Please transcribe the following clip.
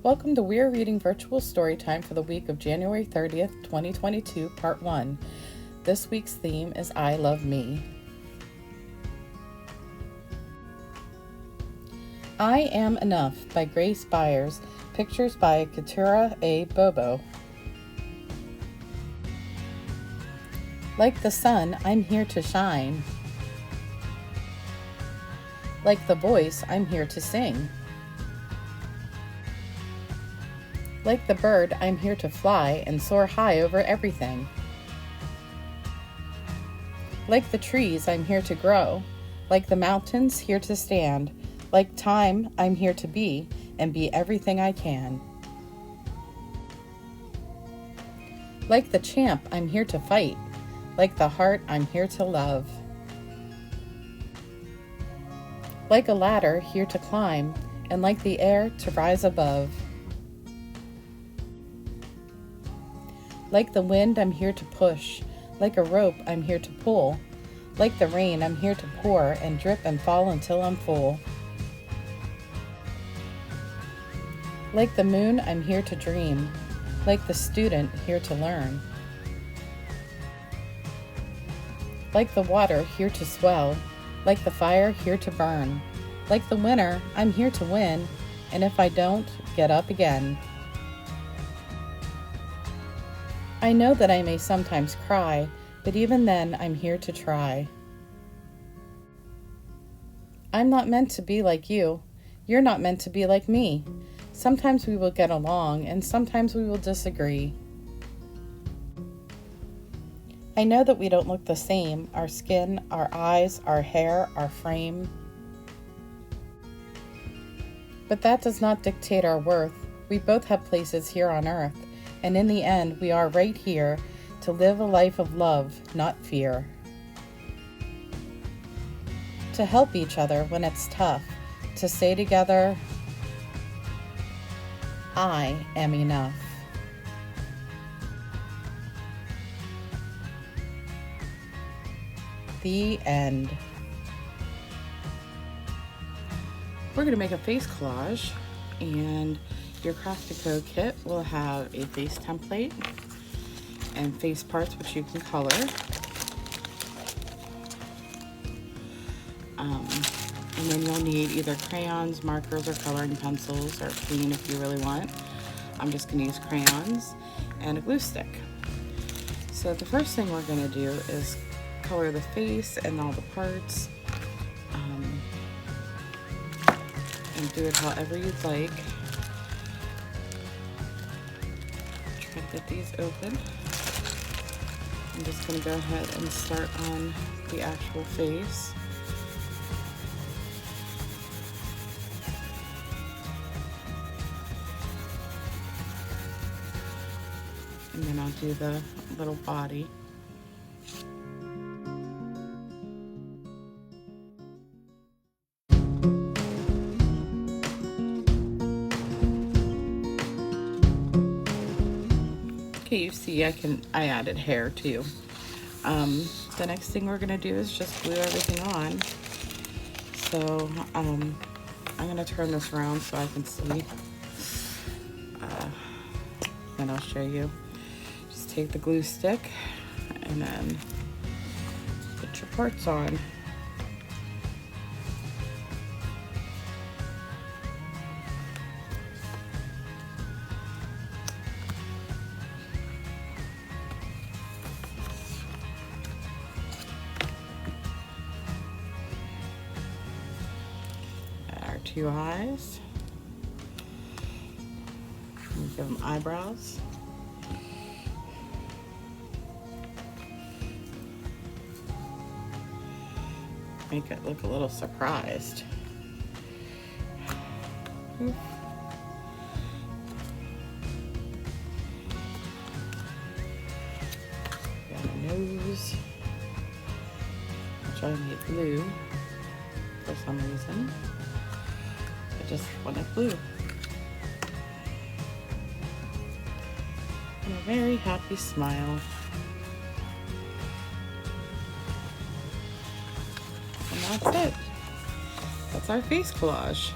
Welcome to WEIR Reading Virtual Storytime for the week of January 30th, 2022, Part 1. This week's theme is I Love Me. I Am Enough by Grace Byers. Pictures by Katura A. Bobo. Like the sun, I'm here to shine. Like the voice, I'm here to sing. Like the bird, I'm here to fly and soar high over everything. Like the trees, I'm here to grow. Like the mountains, here to stand. Like time, I'm here to be and be everything I can. Like the champ, I'm here to fight. Like the heart, I'm here to love. Like a ladder, here to climb, and like the air, to rise above. Like the wind, I'm here to push. Like a rope, I'm here to pull. Like the rain, I'm here to pour and drip and fall until I'm full. Like the moon, I'm here to dream. Like the student, here to learn. Like the water, here to swell. Like the fire, here to burn. Like the winner, I'm here to win. And if I don't, get up again. I know that I may sometimes cry, but even then I'm here to try. I'm not meant to be like you. You're not meant to be like me. Sometimes we will get along, and sometimes we will disagree. I know that we don't look the same, our skin, our eyes, our hair, our frame. But that does not dictate our worth. We both have places here on earth. And in the end, we are right here to live a life of love, not fear. To help each other when it's tough. To say together, I am enough. The end. We're going to make a face collage, and your Craftico kit will have a face template and face parts which you can color. And then you'll need either crayons, markers, or coloring pencils, or clean if you really want. I'm just going to use crayons and a glue stick. So the first thing we're going to do is color the face and all the parts, and do it however you'd like. Try to get these open. I'm just going to go ahead and start on the actual face. And then I'll do the little body. Okay, you see I added hair too. The next thing we're gonna do is just glue everything on. So I'm gonna turn this around so I can see. And I'll show you. Just take the glue stick and then put your parts on. Our two eyes. Give them eyebrows. Make it look a little surprised. Got a nose, which I made blue for some reason. I just wanted blue. And a very happy smile. And that's it. That's our face collage.